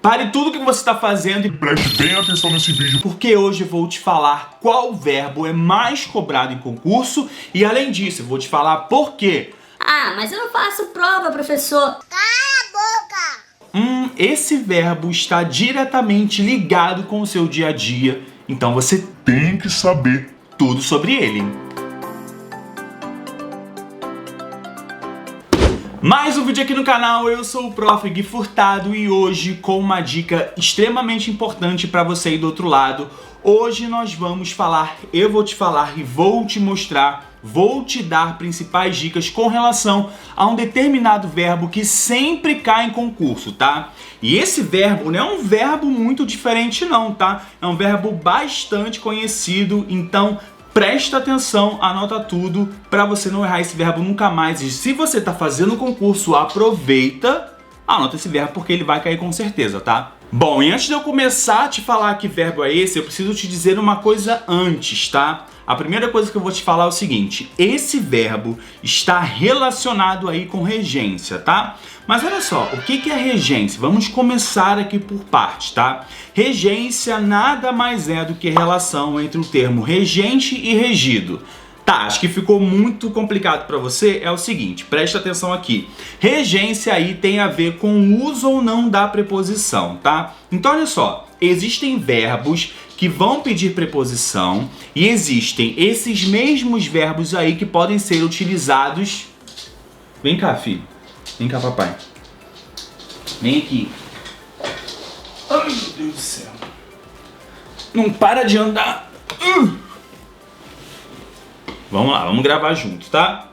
Pare tudo que você está fazendo e Preste bem atenção nesse vídeo, porque hoje eu vou te falar qual verbo é mais cobrado em concurso e, além disso, eu vou te falar por quê. Ah, mas eu não faço prova, professor. Cala a boca! Esse verbo está diretamente ligado com o seu dia a dia, então você tem que saber. tudo sobre ele. Mais um vídeo aqui no canal, eu sou o Prof. Gui Furtado e hoje com uma dica extremamente importante para você aí do outro lado. Hoje nós vamos falar, eu vou te falar e vou te mostrar, vou te dar principais dicas com relação a um determinado verbo que sempre cai em concurso, tá? E esse verbo não é um verbo muito diferente não, tá? É um verbo bastante conhecido, então presta atenção, anota tudo para você não errar esse verbo nunca mais. E se você está fazendo o concurso, aproveita, anota esse verbo porque ele vai cair com certeza, tá? Bom, e antes de eu começar a te falar que verbo é esse, eu preciso te dizer uma coisa antes, tá? A primeira coisa que eu vou te falar é o seguinte: esse verbo está relacionado aí com regência, tá? Mas olha só, o que é regência? Vamos começar aqui por partes, tá? Regência nada mais é do que relação entre o termo regente e regido. Tá, acho que ficou muito complicado para você. É o seguinte, presta atenção aqui. Regência aí tem a ver com o uso ou não da preposição, tá? Então olha só, existem verbos que vão pedir preposição e existem esses mesmos verbos aí que podem ser utilizados... Vem cá, filho. Vem cá, papai. Vem aqui. Ai, meu Deus do céu. Não para de andar. Vamos lá, vamos gravar junto, tá?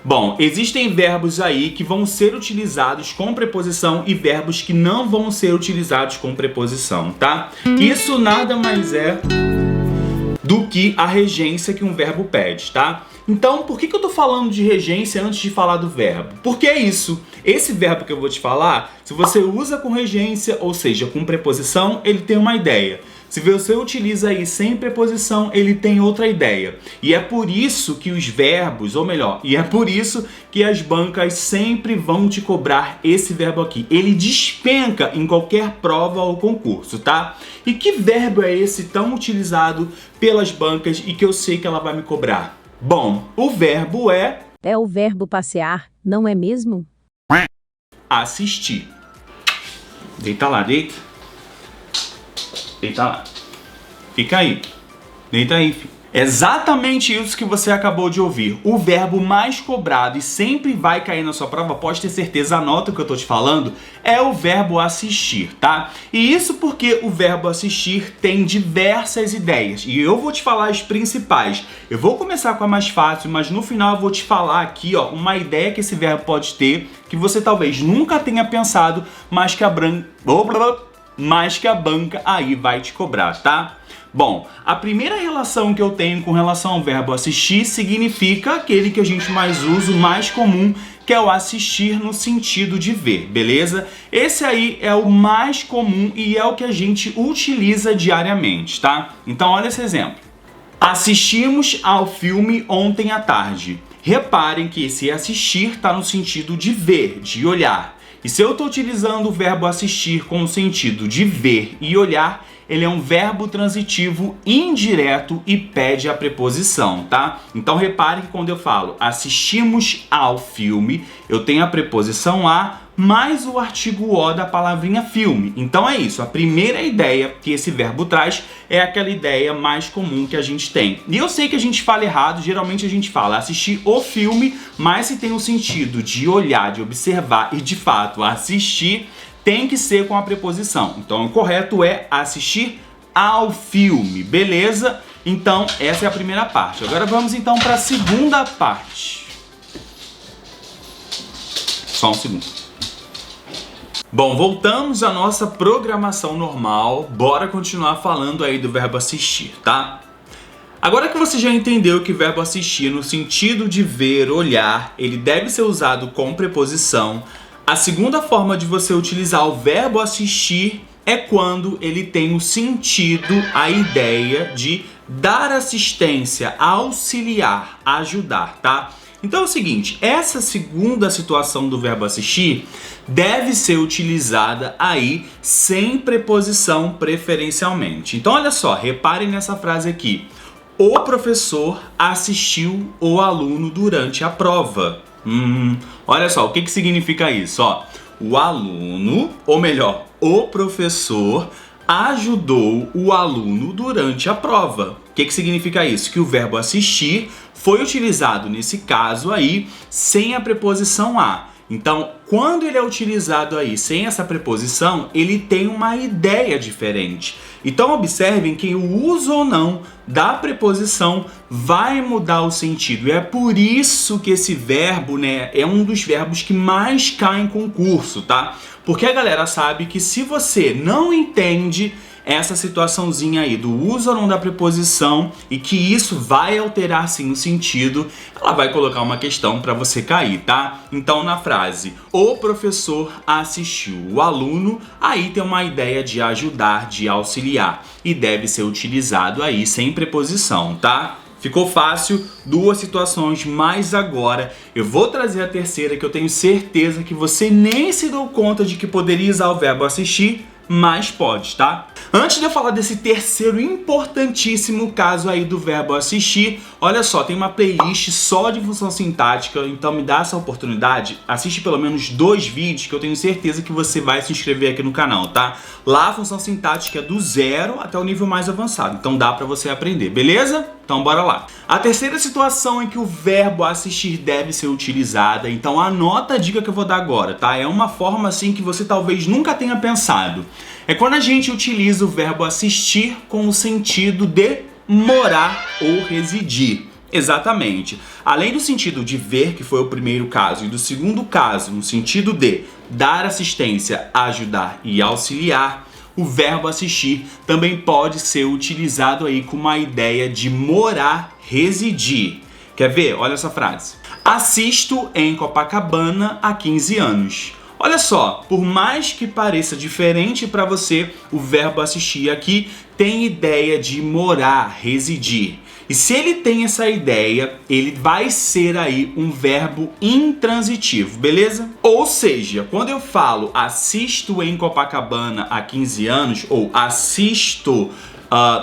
Bom, existem verbos aí que vão ser utilizados com preposição e verbos que não vão ser utilizados com preposição, tá? Isso nada mais é do que a regência que um verbo pede, tá? Então, por que eu tô falando de regência antes de falar do verbo? Porque é isso. Esse verbo que eu vou te falar, se você usa com regência, ou seja, com preposição, ele tem uma ideia. Se você utiliza aí sem preposição, ele tem outra ideia. E é por isso que os verbos, ou melhor, e é por isso que as bancas sempre vão te cobrar esse verbo aqui. Ele despenca em qualquer prova ou concurso, tá? E que verbo é esse tão utilizado pelas bancas e que eu sei que ela vai me cobrar? Bom, o verbo é... É o verbo passear, não é mesmo? Assistir. Deita lá, deita. Deita lá. Fica aí. Deita aí, filho. Exatamente isso que você acabou de ouvir. O verbo mais cobrado e sempre vai cair na sua prova, pode ter certeza, anota o que eu tô te falando, é o verbo assistir, tá? E isso porque o verbo assistir tem diversas ideias. E eu vou te falar as principais. Eu vou começar com a mais fácil, mas no final eu vou te falar aqui, ó, uma ideia que esse verbo pode ter, que você talvez nunca tenha pensado, mas que a banca aí vai te cobrar, tá? Bom, a primeira relação que eu tenho com relação ao verbo assistir significa aquele que a gente mais usa, o mais comum, que é o assistir no sentido de ver, beleza? Esse aí é o mais comum e é o que a gente utiliza diariamente, tá? Então olha esse exemplo. Assistimos ao filme ontem à tarde. Reparem que esse assistir está no sentido de ver, de olhar. E se eu estou utilizando o verbo assistir com o sentido de ver e olhar, ele é um verbo transitivo indireto e pede a preposição, tá? Então reparem que quando eu falo assistimos ao filme, eu tenho a preposição a mais o artigo o da palavrinha filme. Então é isso, a primeira ideia que esse verbo traz é aquela ideia mais comum que a gente tem. E eu sei que a gente fala errado, geralmente a gente fala assistir o filme, mas se tem o sentido de olhar, de observar e de fato assistir, tem que ser com a preposição. Então o correto é assistir ao filme, beleza? Então essa é a primeira parte. Agora vamos então para a segunda parte. Só um segundo. Bom, voltamos à nossa programação normal. Bora continuar falando aí do verbo assistir, tá? Agora que você já entendeu que o verbo assistir no sentido de ver, olhar, ele deve ser usado com preposição, a segunda forma de você utilizar o verbo assistir é quando ele tem o sentido, a ideia de dar assistência, auxiliar, ajudar, tá? Então é o seguinte, essa segunda situação do verbo assistir deve ser utilizada aí sem preposição preferencialmente. Então olha só, reparem nessa frase aqui. O professor assistiu o aluno durante a prova. Olha só, o que significa isso? Ó, o aluno, ou melhor, o professor ajudou o aluno durante a prova. O que significa isso? Que o verbo assistir foi utilizado nesse caso aí sem a preposição a. Então, quando ele é utilizado aí sem essa preposição, ele tem uma ideia diferente. Então, observem que o uso ou não da preposição vai mudar o sentido. E é por isso que esse verbo, né, é um dos verbos que mais cai em concurso, tá? Porque a galera sabe que se você não entende essa situaçãozinha aí do uso ou não da preposição e que isso vai alterar sim o sentido, ela vai colocar uma questão para você cair, tá? Então na frase, o professor assistiu o aluno, aí tem uma ideia de ajudar, de auxiliar e deve ser utilizado aí sem preposição, tá? Ficou fácil? Duas situações, mas agora eu vou trazer a terceira que eu tenho certeza que você nem se deu conta de que poderia usar o verbo assistir, mas pode, tá? Antes de eu falar desse terceiro importantíssimo caso aí do verbo assistir, olha só, tem uma playlist só de função sintática, então me dá essa oportunidade, assiste pelo menos 2 vídeos que eu tenho certeza que você vai se inscrever aqui no canal, tá? Lá a função sintática é do 0 até o nível mais avançado, então dá pra você aprender, beleza? Então bora lá. A terceira situação em que o verbo assistir deve ser utilizada, então anota a dica que eu vou dar agora, tá? É uma forma assim que você talvez nunca tenha pensado. É quando a gente utiliza o verbo assistir com o sentido de morar ou residir. Exatamente. Além do sentido de ver, que foi o primeiro caso, e do segundo caso, no sentido de dar assistência, ajudar e auxiliar, o verbo assistir também pode ser utilizado aí com uma ideia de morar, residir. Quer ver? Olha essa frase. Assisto em Copacabana há 15 anos. Olha só, por mais que pareça diferente para você, o verbo assistir aqui tem ideia de morar, residir. E se ele tem essa ideia, ele vai ser aí um verbo intransitivo, beleza? Ou seja, quando eu falo assisto em Copacabana há 15 anos, ou assisto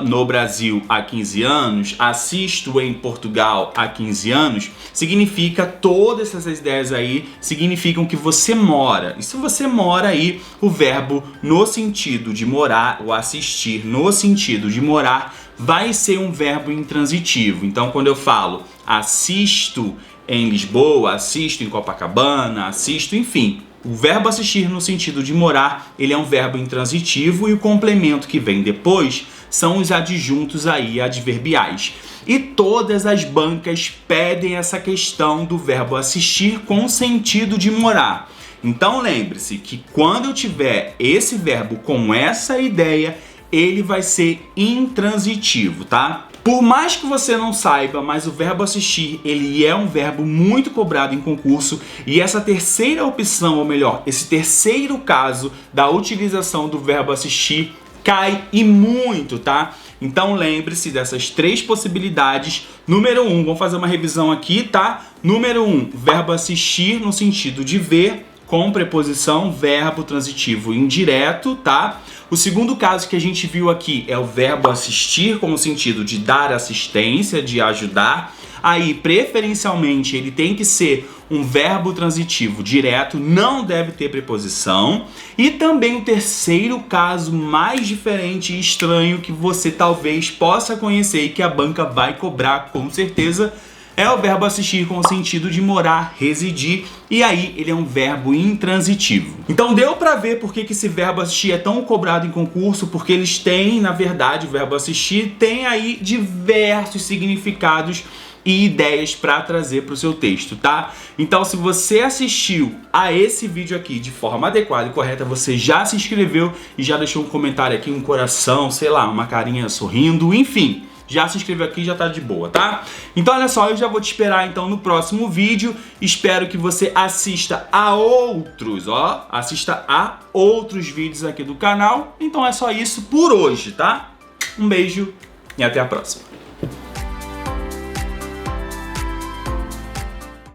no Brasil há 15 anos, assisto em Portugal há 15 anos, significa, todas essas ideias aí significam que você mora. E se você mora aí, o verbo no sentido de morar, ou assistir no sentido de morar, vai ser um verbo intransitivo. Então quando eu falo assisto em Lisboa, assisto em Copacabana, assisto, enfim, o verbo assistir no sentido de morar, ele é um verbo intransitivo e o complemento que vem depois são os adjuntos aí adverbiais. E todas as bancas pedem essa questão do verbo assistir com o sentido de morar. Então lembre-se que quando eu tiver esse verbo com essa ideia, ele vai ser intransitivo, tá? Por mais que você não saiba, mas o verbo assistir, ele é um verbo muito cobrado em concurso, e essa terceira opção, ou melhor, esse terceiro caso da utilização do verbo assistir cai e muito, tá? Então lembre-se dessas 3 possibilidades. Número 1, vamos fazer uma revisão aqui, tá? Número 1, verbo assistir no sentido de ver, com preposição, verbo transitivo indireto, tá? O segundo caso que a gente viu aqui é o verbo assistir com o sentido de dar assistência, de ajudar. Aí, preferencialmente, ele tem que ser um verbo transitivo direto, não deve ter preposição. E também o terceiro caso mais diferente e estranho que você talvez possa conhecer e que a banca vai cobrar com certeza, é o verbo assistir com o sentido de morar, residir, e aí ele é um verbo intransitivo. Então deu pra ver por que esse verbo assistir é tão cobrado em concurso, porque eles têm, na verdade, o verbo assistir tem aí diversos significados e ideias para trazer para o seu texto, tá? Então se você assistiu a esse vídeo aqui de forma adequada e correta, você já se inscreveu e já deixou um comentário aqui, um coração, sei lá, uma carinha sorrindo, enfim, já se inscreveu aqui, já tá de boa, tá? Então olha só, eu já vou te esperar então no próximo vídeo. Espero que você assista a outros, assista a outros vídeos aqui do canal. Então é só isso por hoje, tá? Um beijo e até a próxima.